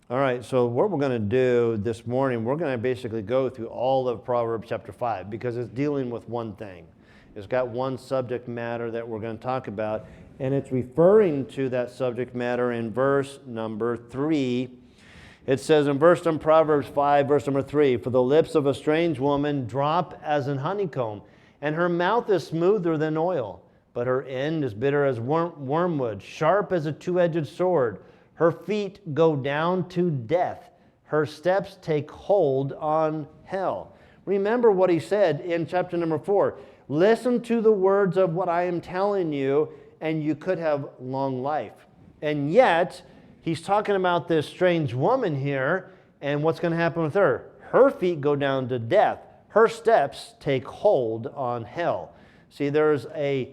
All right, so what we're going to do this morning, we're going to basically go through all of Proverbs chapter 5 because it's dealing with one thing. It's got one subject matter that we're going to talk about, and it's referring to that subject matter in verse number 3. It says in Proverbs 5, verse number 3, "For the lips of a strange woman drop as an honeycomb, and her mouth is smoother than oil, but her end is bitter as wormwood, sharp as a two-edged sword. Her feet go down to death. Her steps take hold on hell." Remember what he said in chapter number 4. Listen to the words of what I am telling you, and you could have long life. And yet, he's talking about this strange woman here, and what's going to happen with her? Her feet go down to death. Her steps take hold on hell. See, there's a,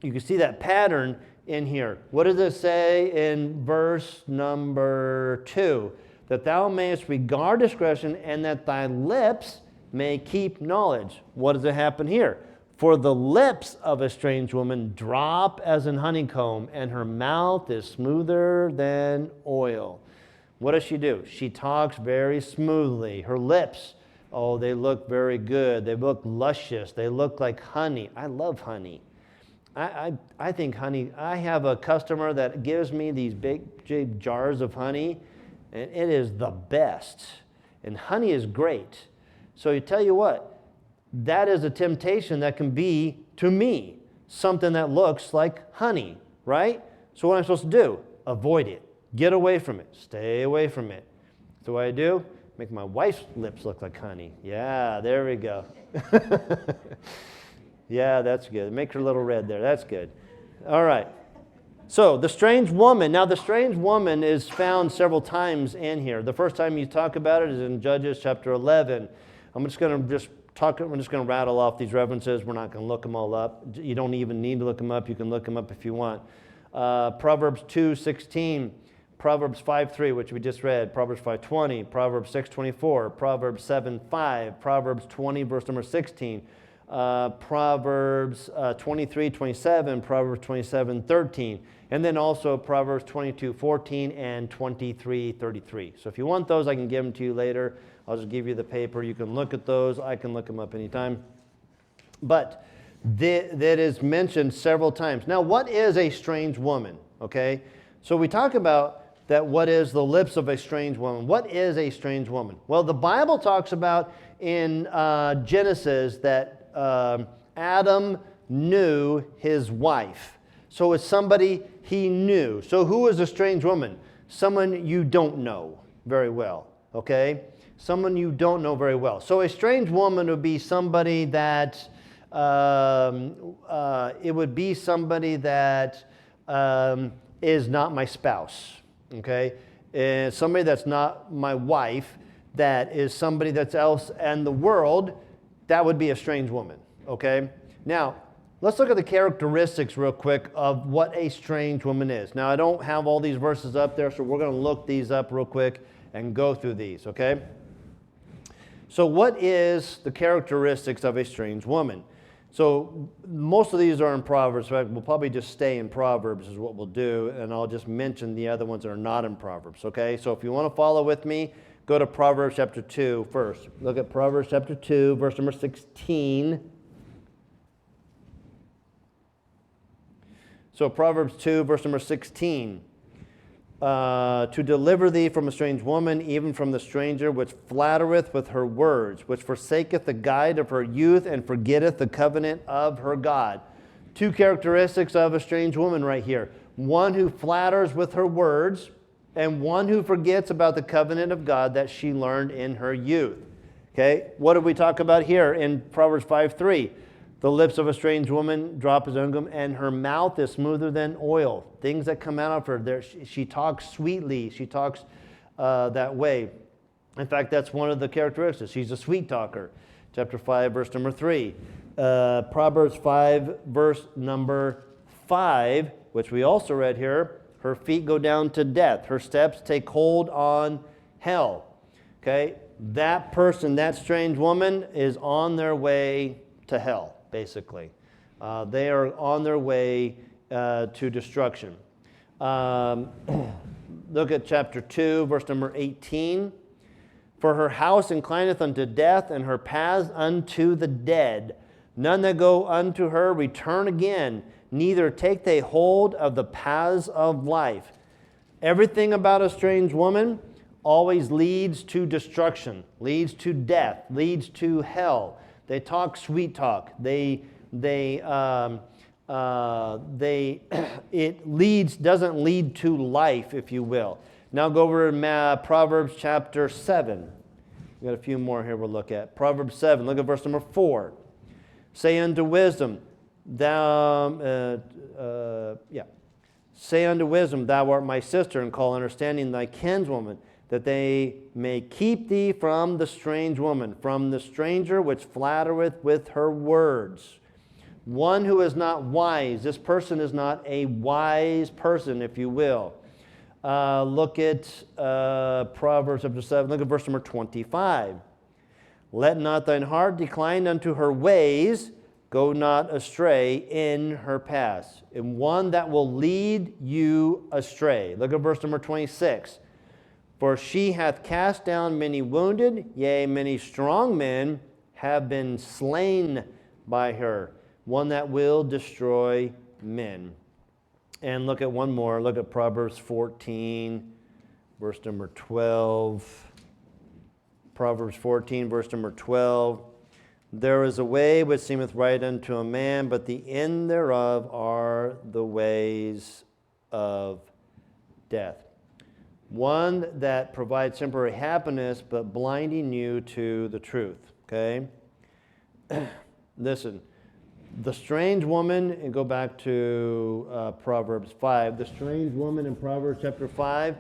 you can see that pattern in here. What does it say in verse number 2? That thou mayest regard discretion and that thy lips may keep knowledge. What does it happen here? For the lips of a strange woman drop as an honeycomb, and her mouth is smoother than oil. What does she do? She talks very smoothly. Her lips, oh, they look very good. They look luscious. They look like honey. I love honey. I think honey, I have a customer that gives me these big jars of honey, and it is the best. And honey is great. So you tell you what, that is a temptation that can be, to me, something that looks like honey, right? So what am I supposed to do? Avoid it. Get away from it. Stay away from it. So what I do? Make my wife's lips look like honey. Yeah, there we go. Yeah, that's good. Make her a little red there. That's good. All right. So the strange woman. Now the strange woman is found several times in here. The first time you talk about it is in Judges chapter 11. I'm just going to rattle off these references. We're not going to look them all up. You don't even need to look them up. You can look them up if you want. Proverbs 2:16, Proverbs 5:3, which we just read, Proverbs 5:20, Proverbs 6:24, Proverbs 7:5, Proverbs 20, verse number 16, Proverbs 23:27, Proverbs 27:13, and then also Proverbs 22:14 and 23:33. So if you want those, I can give them to you later. I'll just give you the paper. You can look at those. I can look them up anytime. But that is mentioned several times. Now, what is a strange woman? Okay, so we talk about that. What is the lips of a strange woman? What is a strange woman? Well, the Bible talks about in Genesis that Adam knew his wife. So it's somebody he knew. So who is a strange woman? Someone you don't know very well. Okay, someone you don't know very well. So a strange woman would be somebody that is not my spouse. Okay, and somebody that's not my wife, that is somebody that's else in the world. That would be a strange woman. Okay, now let's look at the characteristics real quick of what a strange woman is. Now I don't have all these verses up there, so we're going to look these up real quick and go through these. Okay. So what is the characteristics of a strange woman? So most of these are in Proverbs. In fact, we'll probably just stay in Proverbs is what we'll do, and I'll just mention the other ones that are not in Proverbs, okay? So if you want to follow with me, go to Proverbs chapter 2 first. Look at Proverbs chapter 2, verse number 16. So Proverbs 2, verse number 16. To deliver thee from a strange woman, even from the stranger, which flattereth with her words, which forsaketh the guide of her youth, and forgetteth the covenant of her God. Two characteristics of a strange woman right here. One who flatters with her words, and one who forgets about the covenant of God that she learned in her youth. Okay, what did we talk about here in Proverbs 5:3? The lips of a strange woman drop as ungum, and her mouth is smoother than oil. Things that come out of her, she talks sweetly. She talks that way. In fact, that's one of the characteristics. She's a sweet talker. Chapter 5, verse number 3. Proverbs 5, verse number 5, which we also read here. Her feet go down to death. Her steps take hold on hell. Okay? That person, that strange woman, is on their way to hell. Basically. They are on their way to destruction. Look at chapter 2, verse number 18. For her house inclineth unto death, and her paths unto the dead. None that go unto her return again, neither take they hold of the paths of life. Everything about a strange woman always leads to destruction, leads to death, leads to hell. They talk sweet talk. Doesn't lead to life, if you will. Now go over to Proverbs chapter 7. We've got a few more here we'll look at. Proverbs 7, look at verse number 4. Say unto wisdom, Say unto wisdom, thou art my sister, and call understanding thy kinswoman, that they may keep thee from the strange woman, from the stranger which flattereth with her words. One who is not wise, this person is not a wise person, if you will. Look at Proverbs chapter 7, look at verse number 25. Let not thine heart decline unto her ways, go not astray in her paths. And one that will lead you astray. Look at verse number 26. For she hath cast down many wounded, yea, many strong men have been slain by her. One that will destroy men. And look at one more. Look at Proverbs 14, verse number 12. Proverbs 14, verse number 12. There is a way which seemeth right unto a man, but the end thereof are the ways of death. One that provides temporary happiness, but blinding you to the truth. Okay? Listen. The strange woman, and go back to Proverbs 5, the strange woman in Proverbs chapter 5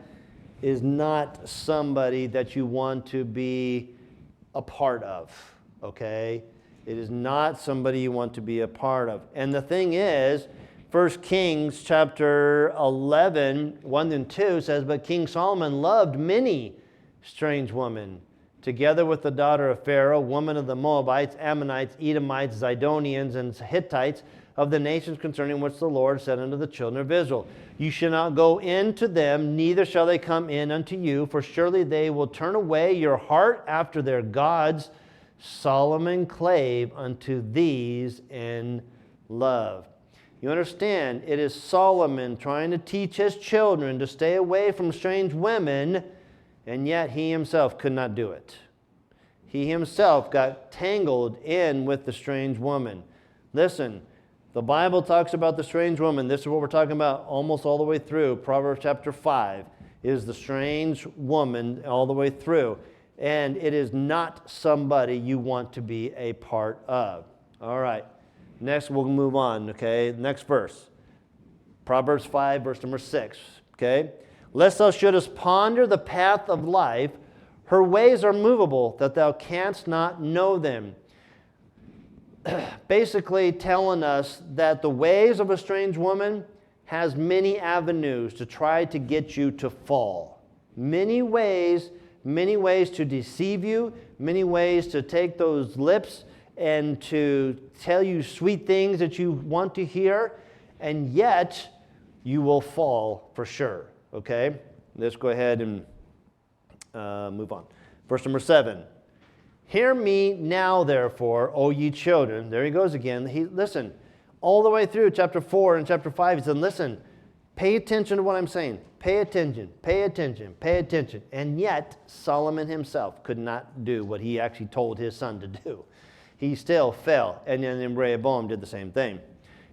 is not somebody that you want to be a part of, okay? It is not somebody you want to be a part of. And the thing is, 1 Kings chapter 11, 1 and 2 says, But King Solomon loved many strange women, together with the daughter of Pharaoh, woman of the Moabites, Ammonites, Edomites, Zidonians, and Hittites, of the nations concerning which the Lord said unto the children of Israel, You shall not go in to them, neither shall they come in unto you, for surely they will turn away your heart after their gods. Solomon clave unto these in love. You understand, it is Solomon trying to teach his children to stay away from strange women, and yet he himself could not do it. He himself got tangled in with the strange woman. Listen, the Bible talks about the strange woman. This is what we're talking about almost all the way through. Proverbs chapter 5 is the strange woman all the way through. And it is not somebody you want to be a part of. All right. Next, we'll move on, okay? Next verse. Proverbs 5, verse number 6, okay? Lest thou shouldest ponder the path of life, her ways are movable, that thou canst not know them. Basically telling us that the ways of a strange woman has many avenues to try to get you to fall. Many ways to deceive you, many ways to take those lips and to tell you sweet things that you want to hear, and yet you will fall for sure. Okay, let's go ahead and move on. Verse number 7. Hear me now, therefore, O ye children. There he goes again. Listen, all the way through chapter 4 and chapter 5, he said, listen, pay attention to what I'm saying. Pay attention, pay attention, pay attention. And yet, Solomon himself could not do what he actually told his son to do. He still fell, and then Rehoboam did the same thing.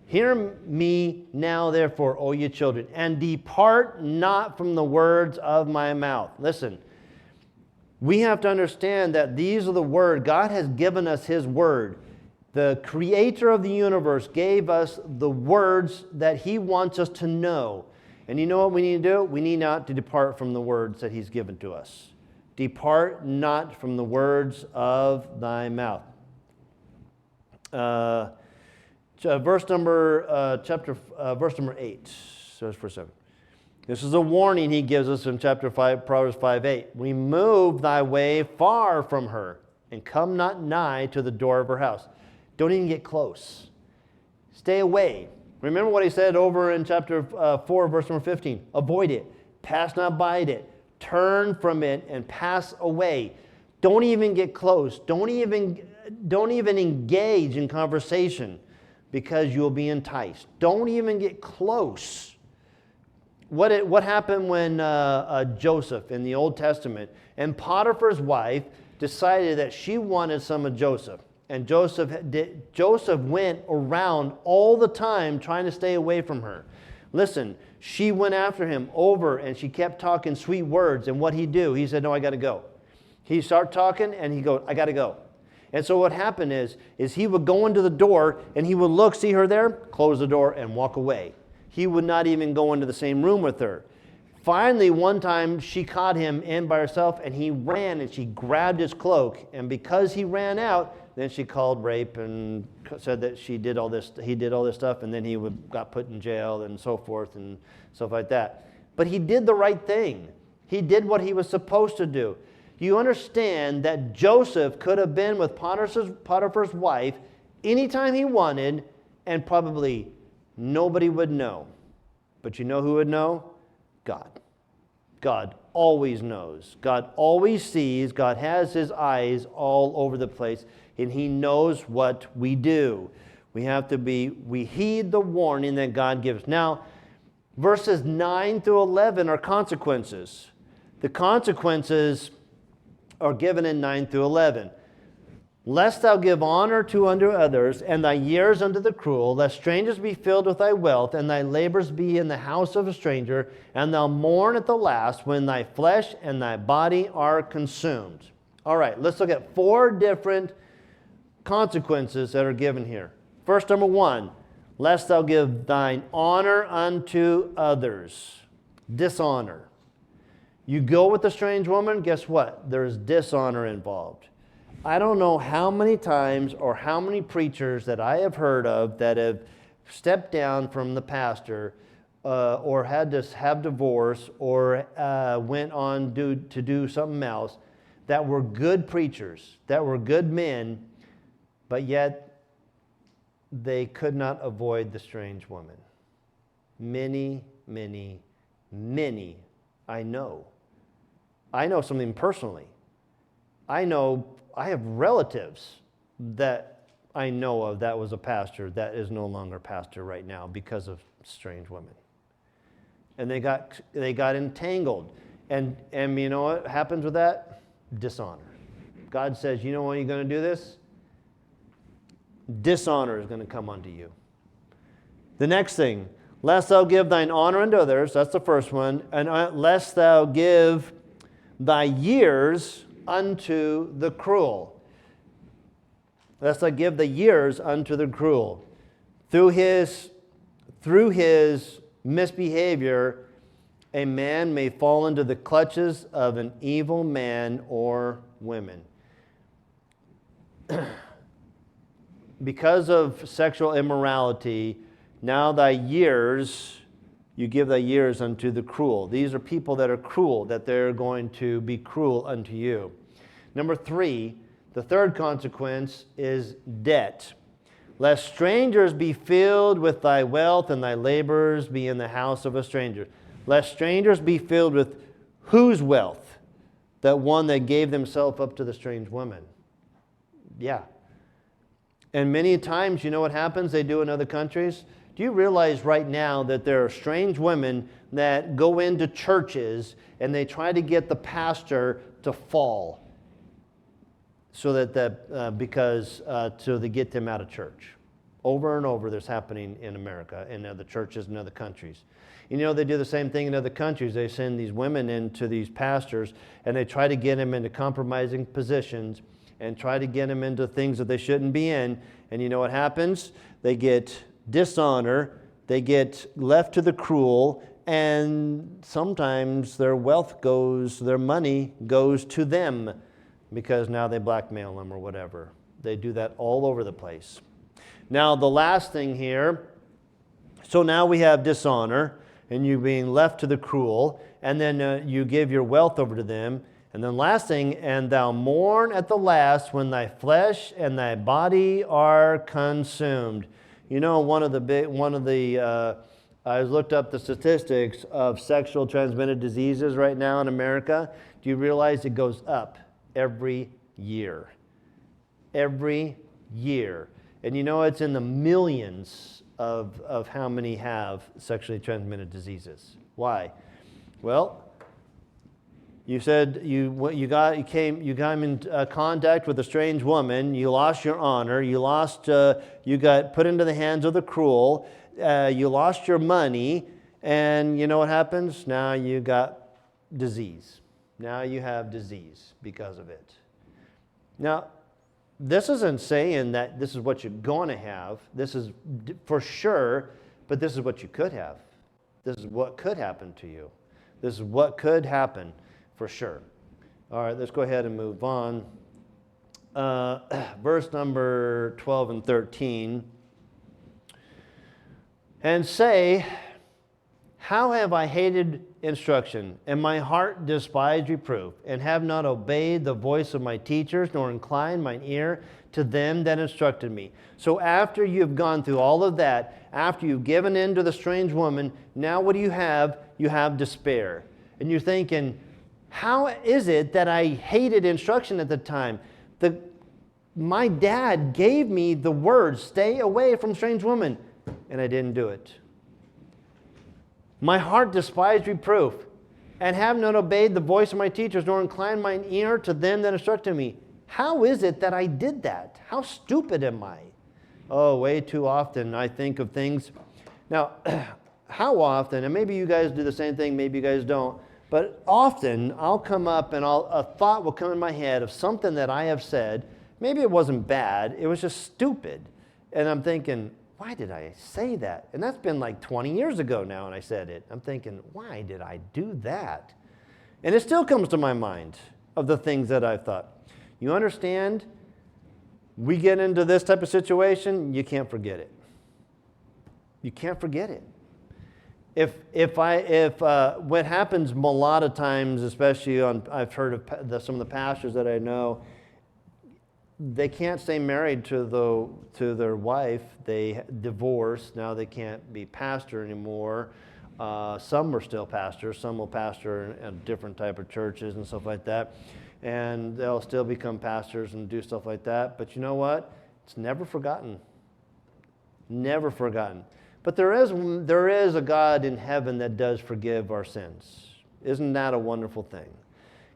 Hear me now, therefore, O ye children, and depart not from the words of my mouth. Listen, we have to understand that these are the word. God has given us his word. The creator of the universe gave us the words that he wants us to know. And you know what we need to do? We need not to depart from the words that he's given to us. Depart not from the words of thy mouth. Verse number 8. So for 7. This is a warning he gives us in chapter 5, Proverbs 5:8. Remove thy way far from her, and come not nigh to the door of her house. Don't even get close. Stay away. Remember what he said over in chapter 4, verse number 15. Avoid it. Pass not by it. Turn from it and pass away. Don't even get close. Don't even engage in conversation because you'll be enticed. Don't even get close. What happened when Joseph in the Old Testament and Potiphar's wife decided that she wanted some of Joseph, and Joseph went around all the time trying to stay away from her. Listen, she went after him over and she kept talking sweet words, and what'd he do? He said, no, I got to go. He started talking and he goes, I got to go. And so what happened is he would go into the door and he would look, see her there, close the door and walk away. He would not even go into the same room with her. Finally, one time she caught him in by herself and he ran and she grabbed his cloak. And because he ran out, then she called rape and said that he did all this stuff, and then he got put in jail and so forth and stuff like that. But he did the right thing. He did what he was supposed to do. You understand that Joseph could have been with Potiphar's wife anytime he wanted, and probably nobody would know. But you know who would know? God. God always knows. God always sees. God has his eyes all over the place, and he knows what we do. We heed the warning that God gives. Now, verses 9 through 11 are consequences. The consequences are given in 9 through 11. Lest thou give honor unto others, and thy years unto the cruel, lest strangers be filled with thy wealth, and thy labors be in the house of a stranger, and thou mourn at the last, when thy flesh and thy body are consumed. All right, let's look at 4 different consequences that are given here. First, number 1, lest thou give thine honor unto others. Dishonor. You go with a strange woman, guess what? There's dishonor involved. I don't know how many times or how many preachers that I have heard of that have stepped down from the pastor or had to have divorce or went on to do something else, that were good preachers, that were good men, but yet they could not avoid the strange woman. Many, many, many I know. I know something personally. I have relatives that I know of that was a pastor that is no longer pastor right now because of strange women. And they got entangled. And you know what happens with that? Dishonor. God says, you know when you're going to do this? Dishonor is going to come unto you. The next thing, lest thou give thine honor unto others, that's the first one, and lest thou give thy years unto the cruel. Lest thou give the years unto the cruel. Through his misbehavior, a man may fall into the clutches of an evil man or women. Because of sexual immorality, now thy years, you give thy years unto the cruel. These are people that are cruel, that they're going to be cruel unto you. Number 3, the third consequence is debt. Lest strangers be filled with thy wealth, and thy labors be in the house of a stranger. Lest strangers be filled with whose wealth? That one that gave themselves up to the strange woman. Yeah. And many times, you know what happens? They do in other countries. Do you realize right now that there are strange women that go into churches and they try to get the pastor to fall so that they get them out of church? Over and over, this happening in America, in other churches and other countries. You know, they do the same thing in other countries. They send these women into these pastors and they try to get them into compromising positions and try to get them into things that they shouldn't be in. And you know what happens? They get dishonor, they get left to the cruel, and sometimes their wealth their money goes to them because now they blackmail them or whatever. They do that all over the place. Now the last thing here, so now we have dishonor and you being left to the cruel, and then you give your wealth over to them. And then last thing, and thou mourn at the last when thy flesh and thy body are consumed. You know, one of the I looked up the statistics of sexual transmitted diseases right now in America. Do you realize it goes up every year? Every year. And you know it's in the millions of how many have sexually transmitted diseases. Why? Well, you said you came in contact with a strange woman. You lost your honor. You got put into the hands of the cruel. You lost your money, and you know what happens? Now you got disease. Now you have disease because of it. Now, this isn't saying that this is what you're going to have. This is for sure, but this is what you could have. This is what could happen to you. This is what could happen for sure. All right, let's go ahead and move on. Verse number 12 and 13. And say, how have I hated instruction, and my heart despised reproof, and have not obeyed the voice of my teachers, nor inclined mine ear to them that instructed me. So after you've gone through all of that, after you've given in to the strange woman, now what do you have? You have despair. And you're thinking, how is it that I hated instruction at the time? My dad gave me the words, stay away from strange woman, and I didn't do it. My heart despised reproof, and have not obeyed the voice of my teachers, nor inclined mine ear to them that instructed me. How is it that I did that? How stupid am I? Oh, way too often I think of things. Now, how often, and maybe you guys do the same thing, maybe you guys don't, but often I'll come up and a thought will come in my head of something that I have said. Maybe it wasn't bad, it was just stupid. And I'm thinking, why did I say that? And that's been like 20 years ago now when I said it. I'm thinking, why did I do that? And it still comes to my mind of the things that I thought. You understand? We get into this type of situation, you can't forget it. You can't forget it. If what happens a lot of times, especially I've heard of some of the pastors that I know, they can't stay married to their wife. They divorce. Now they can't be pastor anymore. Some are still pastors. Some will pastor in different type of churches and stuff like that. And they'll still become pastors and do stuff like that. But you know what? It's never forgotten. Never forgotten. But there is a God in heaven that does forgive our sins. Isn't that a wonderful thing?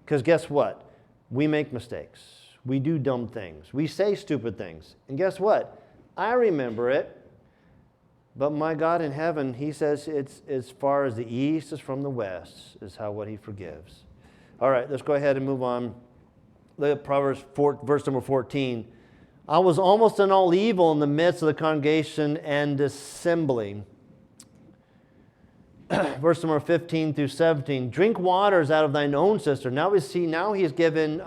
Because guess what? We make mistakes. We do dumb things. We say stupid things. And guess what? I remember it. But my God in heaven, He says it's as far as the east is from the west is what He forgives. All right, let's go ahead and move on. Look at Proverbs 4, verse number 14. I was almost in all evil in the midst of the congregation and assembly. Verse number 15 through 17. Drink waters out of thine own cistern. Now He's given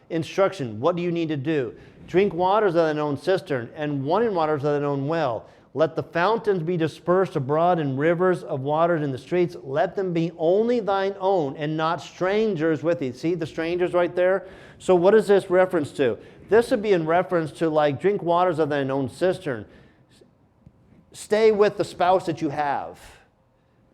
instruction. What do you need to do? Drink waters of thine own cistern, and running waters of thine own well. Let the fountains be dispersed abroad, and rivers of waters in the streets. Let them be only thine own, and not strangers with thee. See the strangers right there? So what is this reference to? This would be in reference to like drink waters of thine own cistern. Stay with the spouse that you have.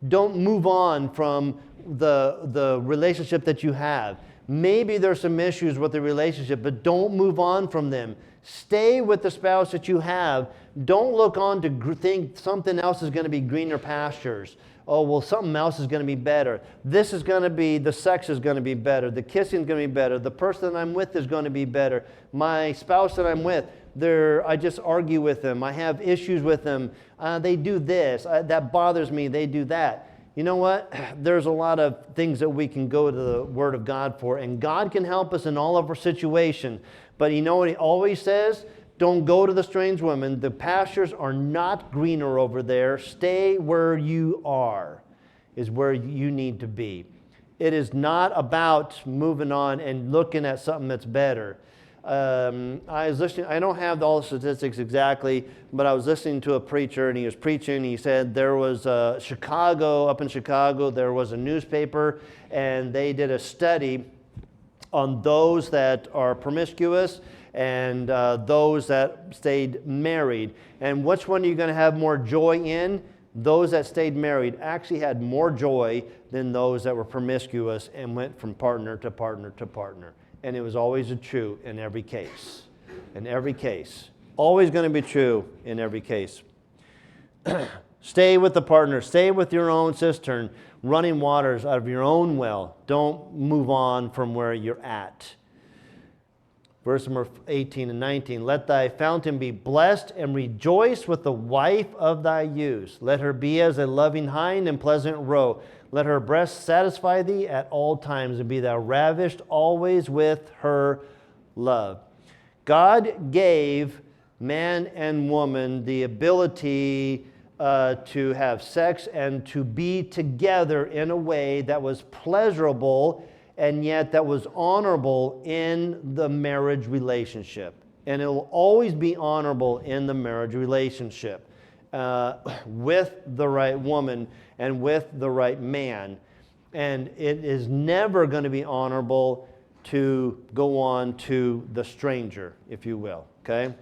Don't move on from the relationship that you have. Maybe there's some issues with the relationship, but don't move on from them. Stay with the spouse that you have. Don't look on to think something else is going to be greener pastures. Oh, well, something else is going to be better. This is going to be, the sex is going to be better. The kissing is going to be better. The person that I'm with is going to be better. My spouse that I'm with, I just argue with them. I have issues with them. They do this. That bothers me. They do that. You know what? There's a lot of things that we can go to the Word of God for, and God can help us in all of our situation. But you know what He always says? Don't go to the strange women. The pastures are not greener over there. Stay where you are, is where you need to be. It is not about moving on and looking at something that's better. I was listening, I don't have all the statistics exactly, but I was listening to a preacher, and he was preaching. He said there was up in Chicago, there was a newspaper, and they did a study on those that are promiscuous and those that stayed married. And which one are you going to have more joy in? those that stayed married actually had more joy than those that were promiscuous and went from partner to partner to partner. And it was always true in every case. In every case. Always going to be true in every case. Stay with the partner. Stay with your own cistern, running waters out of your own well. Don't move on from where you're at. Verse number 18 and 19. Let thy fountain be blessed, and rejoice with the wife of thy youth. Let her be as a loving hind and pleasant roe. Let her breast satisfy thee at all times, and be thou ravished always with her love. God gave man and woman the ability to have sex and to be together in a way that was pleasurable and yet that was honorable in the marriage relationship. And it will always be honorable in the marriage relationship with the right woman and with the right man. And it is never going to be honorable to go on to the stranger, if you will. Okay?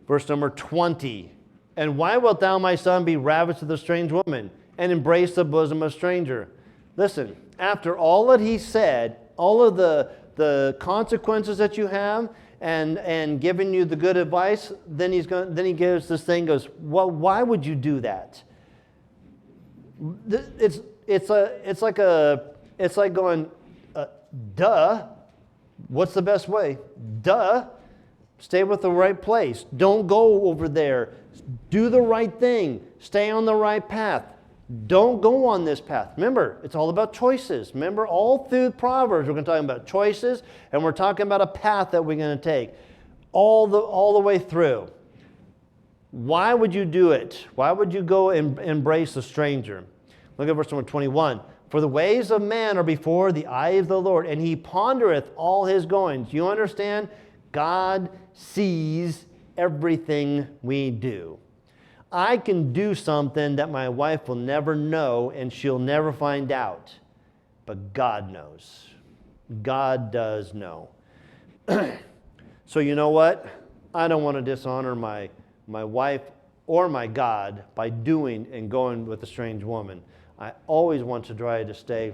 Verse number 20. And why wilt thou, my son, be ravished with a strange woman, and embrace the bosom of a stranger? Listen, after all that he said, all of the consequences that you have, and giving you the good advice, then he gives this thing, goes, well, why would you do that? It's like going, duh. What's the best way? Duh. Stay with the right place. Don't go over there. Do the right thing. Stay on the right path. Don't go on this path. Remember, it's all about choices. Remember, all through Proverbs, we're going to talk about choices, and we're talking about a path that we're going to take all the way through. Why would you do it? Why would you go and embrace a stranger? Look at verse number 21. For the ways of man are before the eye of the Lord, and he pondereth all his goings. You understand? God sees everything we do. I can do something that my wife will never know and she'll never find out. But God knows. God does know. So you know what? I don't want to dishonor my wife or my God by doing and going with a strange woman. I always want to try to stay,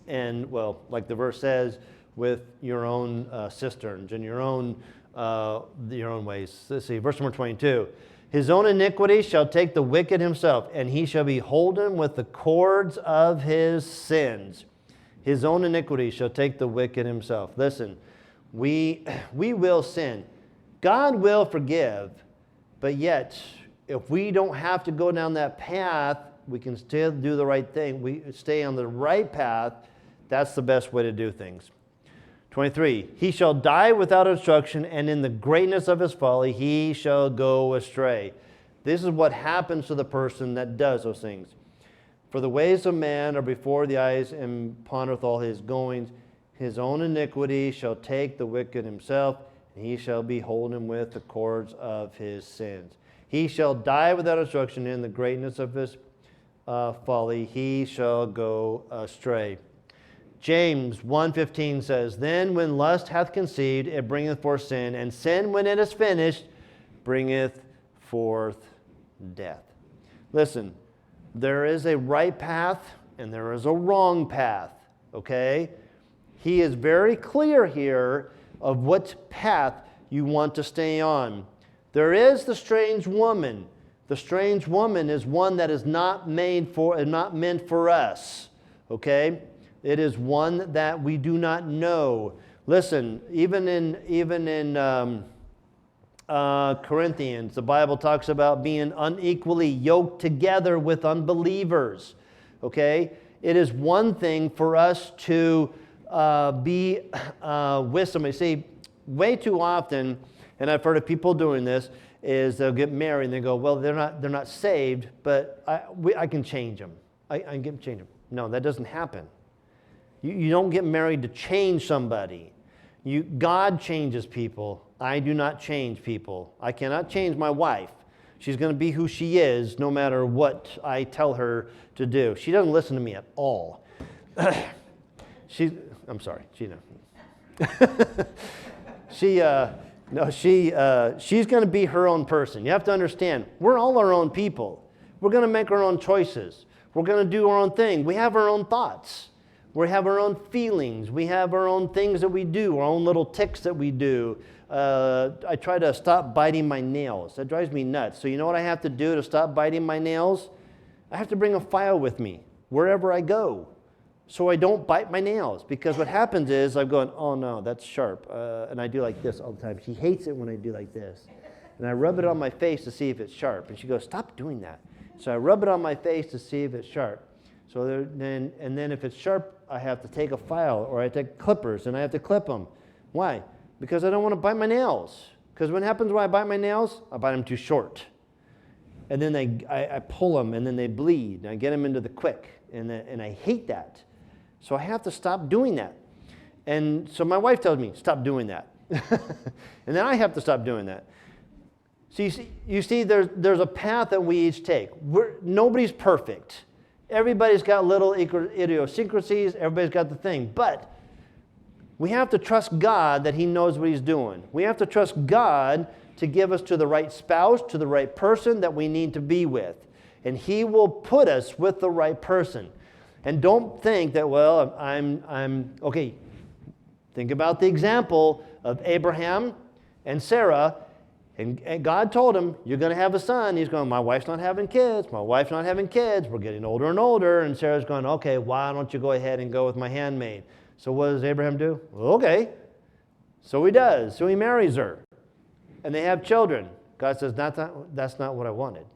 and well, like the verse says, with your own cisterns and your own ways. Let's see, verse number 22. His own iniquity shall take the wicked himself, and he shall be holden with the cords of his sins. His own iniquity shall take the wicked himself. Listen, we will sin. God will forgive, but yet, if we don't have to go down that path, we can still do the right thing. We stay on the right path. That's the best way to do things. 23, he shall die without instruction, and in the greatness of his folly he shall go astray. This is what happens to the person that does those things. For the ways of man are before the eyes, and pondereth all his goings. His own iniquity shall take the wicked himself, and he shall be holden with the cords of his sins. He shall die without instruction, and in the greatness of his folly he shall go astray. James 1:15 says, Then when lust hath conceived, it bringeth forth sin, and sin, when it is finished, bringeth forth death. Listen, there is a right path and there is a wrong path, okay? He is very clear here of what path you want to stay on. There is the strange woman. The strange woman is one that is not meant for us, okay? It is one that we do not know. Listen, even in Corinthians, the Bible talks about being unequally yoked together with unbelievers. Okay? It is one thing for us to be with somebody. See, way too often, and I've heard of people doing this, is they'll get married and they go, well, they're not saved, but I can change them. I can change them. No, that doesn't happen. You don't get married to change somebody. God changes people. I do not change people. I cannot change my wife. She's going to be who she is no matter what I tell her to do. She doesn't listen to me at all. I'm sorry. She knows. No, she's going to be her own person. You have to understand, we're all our own people. We're going to make our own choices. We're going to do our own thing. We have our own thoughts. We have our own feelings. We have our own things that we do, our own little tics that we do. I try to stop biting my nails. That drives me nuts. So you know what I have to do to stop biting my nails? I have to bring a file with me wherever I go so I don't bite my nails. Because what happens is I'm going, oh no, that's sharp. And I do like this all the time. She hates it when I do like this. And I rub it on my face to see if it's sharp. And she goes, stop doing that. So I rub it on my face to see if it's sharp. So then if it's sharp, I have to take a file or I take clippers and I have to clip them. Why? Because I don't want to bite my nails. Because what happens when I bite my nails? I bite them too short. And then I pull them and then they bleed. And I get them into the quick. And I hate that. So I have to stop doing that. And so my wife tells me, stop doing that. And then I have to stop doing that. So you see there's a path that we each take. Nobody's perfect. Everybody's got little idiosyncrasies. Everybody's got the thing. But we have to trust God that He knows what He's doing. We have to trust God to give us to the right spouse, to the right person that we need to be with. And He will put us with the right person. And don't think that, well, I'm okay. Think about the example of Abraham and Sarah. And God told him, you're going to have a son. He's going, my wife's not having kids. My wife's not having kids. We're getting older and older. And Sarah's going, okay, why don't you go ahead and go with my handmaid? So what does Abraham do? Well, okay. So he does. So he marries her. And they have children. God says, that's not what I wanted.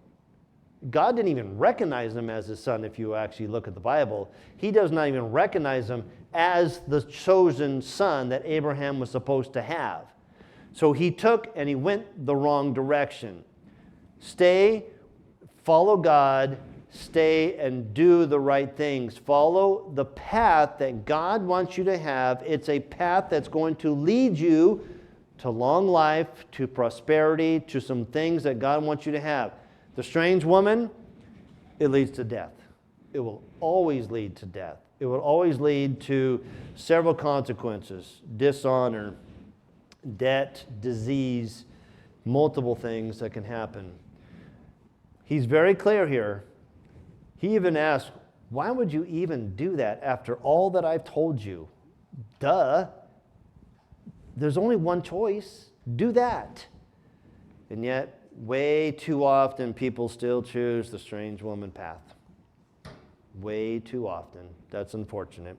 God didn't even recognize him as his son if you actually look at the Bible. He does not even recognize him as the chosen son that Abraham was supposed to have. So he took and he went the wrong direction. Stay, follow God, stay and do the right things. Follow the path that God wants you to have. It's a path that's going to lead you to long life, to prosperity, to some things that God wants you to have. The strange woman, it leads to death. It will always lead to death. It will always lead to several consequences: dishonor, debt, disease, multiple things that can happen. He's very clear here. He even asks, why would you even do that after all that I've told you? Duh. There's only one choice. Do that. And yet, way too often, people still choose the strange woman path. Way too often. That's unfortunate.